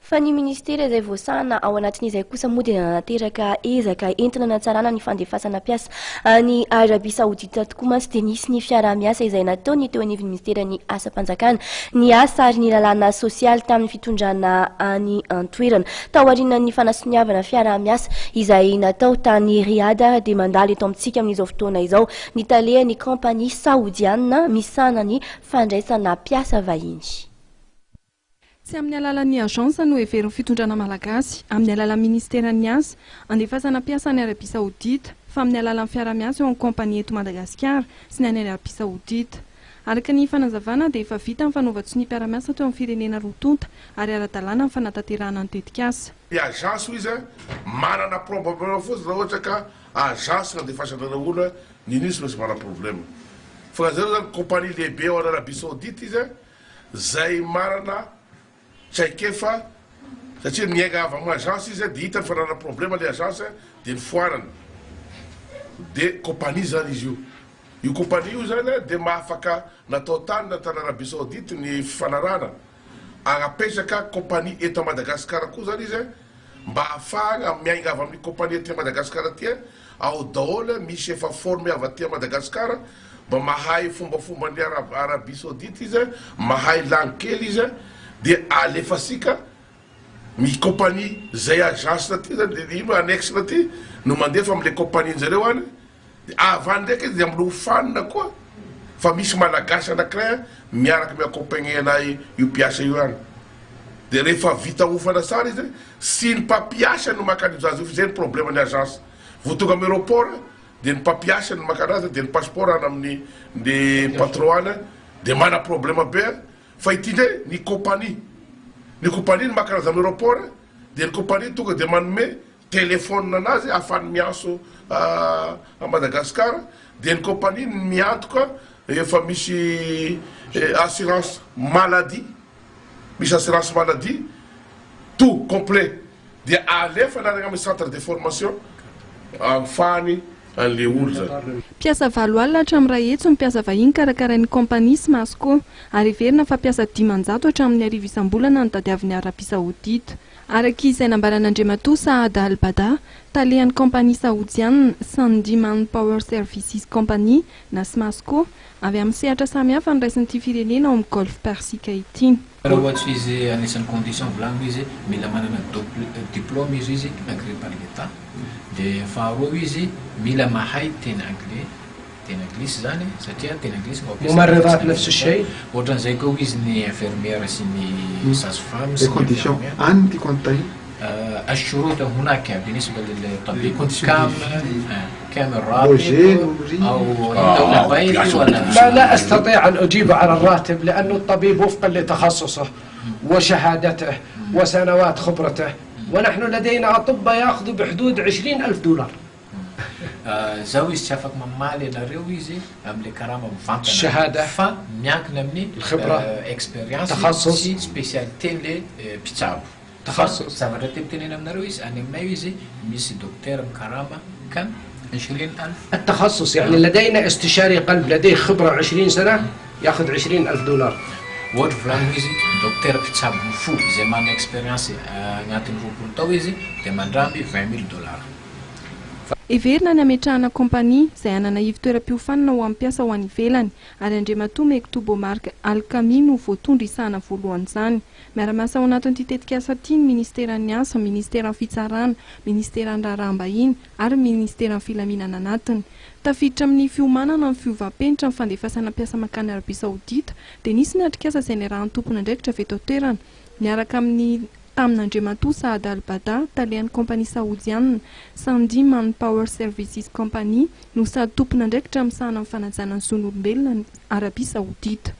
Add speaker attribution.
Speaker 1: Fa ny ministera izay voasana ao anatin'izay kosa moa dia nateraka ezaka entina natsarana ny fandefasana mpiasa ny Arabia Saodita tokoa mantsy dia nisy ny fiaraha-miasa izay natao ny teo anivon'ny ministera ny asa-panjakana ny asa ary ny lalàna sosialy tamin'ny fitondrana ny antoerana tao aorian'ny fanasoniavana fiaraha-miasa izay natao tany Riyadh dia mandalo eto amintsika amin'izao fotoana izao ny talehan'ny kompania saodiana misana ny fandraisana mpiasa vahiny.
Speaker 2: Tsy amin'ny alalan'ny agence no heveriny fitondrana malagasy amin'ny alalan'ny ministeran'ny asa andefasana mpiasa ny Arabia Saodita fa amin'ny alalan'ny fiara-miasa eo amin'ny kompania eto Madagasikara sy ny any Arabia Saodita. Araka ny fanazavana dia efa vita ny fanaova-tso ny mpiara-miasa teo amin'ny firenena roa-tonta ary ara-dalàna ny fanatanterahana ny tetikasa.
Speaker 3: Ny agence izy manana problème fotsiny raha ohatra ka agence andefasana olona nisy misy mana problème. Fa zany zany kompania lehibe ao Arabia Saodita izy zay manana tsaikefa satria miainga avy amin'ny agence izy dia hita ny fanana problème le agence dia ny foarana dia kompania zany izy io. Io kompania io zany dia mahafaka natao tany natany Arabia Saodita ny fanarana agnapetraka kompania eto Madagasikara koa zany izy mba ahafahana miainga avy amin'ny kompania ety Madagasikara tia ao daholo misy efa forme avy aty Madagasikara mba mahay fombafomba ny Arabia Saodita izy mahay langue kely izy dia alefasika mi kompania zay agence na ty zany dia ino annexe na ty no mandefa amin'le kompania zareo any dia avany ndraiky izy dia amin'ny hofanina koa fa misy malagasy anankiray miaraka miakompagné anay io mpiasa io any dia rehefa vita hofana sara izy sy ny mpampiasa no makany zazy io zay ny problème ny agence vao tonga amin'ny aéroport dia ny mpampiasa no makanazy dia ny passeport any amin'ny le patron any dia mana problème be fa ity ndray ny kompania no makanazy amin'ny aéroport dia ny kompania tonga dia manome telefône anazy ahafahany miaso a Madagasikara dia ny kompania miantoka efa misy assurance maladie tout complet dia alefa narana amin'ny centre de formation ahafahany an'le olo zany.
Speaker 2: Mpiasa valo alina hatramin'ny ray hetsy ny mpiasa vahiny karakarain'ny kompania sy Masco ary heverina fa mpiasa 500 hatramin'ny 1000 isam-bolana ny tadiavin'ny Arabia Saodita. Araka izay nambaran'Andriamatoa Saad Al-Bada, talehan'ny kompania saodiana Sandiman Power Services Company na Smasco avy amin'ny sehatra samihafa ny raisin'ity firenena ao amin'ny Golfe Persika ity.
Speaker 4: Raha ohatra izy anisan'ny condition volagno izy mila manana diplôme izy agréé par l'État dia faharoa izy mila mahay teny anglais anglisy zany satria teny anglisy
Speaker 5: ممرضات نفس الشيء
Speaker 4: ohatran'izay koa izy ny infirmière sy ny sage-femme
Speaker 5: les conditions anti contact
Speaker 4: الشروط هناك بالنسبة للطبيب كامل راتب أو الدولة بيت ولا
Speaker 5: لا أستطيع أن أجيب على الراتب لأن الطبيب وفقا لتخصصه وشهادته وسنوات خبرته ونحن لدينا أطباء يأخذوا بحدود 20,000 دولار.
Speaker 4: زاو يستفق ممالي نريويزي أملي كرامة مفانتنا
Speaker 5: الشهادة
Speaker 4: فمياك نمني
Speaker 5: الخبرة
Speaker 4: إكسبيريانس
Speaker 5: تخصص
Speaker 4: سبيسياليتي اللي بتاعو
Speaker 5: تخصص
Speaker 4: سافرتي بتنين من نرويز أنا مايويزي ميسي دكتور مكرامة كم 20,000
Speaker 5: التخصص يعني لدينا استشاري قلب لديه خبرة 20 سنة يأخذ 20,000 دولار.
Speaker 4: وود فلانويزي دكتور بتاعو فو زمان إكسبيريانس ناتن روبولتويزي تمندرامي 20,000 دولار.
Speaker 2: Heverina ny ametrahana kompania izay anana ivitoeram-piofanana ho amin'ny mpiasa ho any ivelany ary Andriamatoa Mektobo Mark Alkami no voatondra isahana voalohan'izany. Miara-miasa ao anatin'ity tetikasa ity ny ministeran'ny asa, ministeran'ny fitsarana, ministeran'ny raharaham-bahiny ary ministeran'ny filaminana anatiny. Tafiditra amin'ny fiomanana ny fiovam-penitra ny fandefasana mpiasa makany Arabia Saodita dia nisy ny atrikasa izay niarahan'ny tompony andraikitra avy eto an-toerana miaraka amin'ny tamin'Andriamatoa Saad Al-Bada, talehan'ny kompania saodiana Sandiman Power Services Company no sady tompony andraikitra misahana amin'ny fanajana ny zon'olombelona ny Arabia Saodita.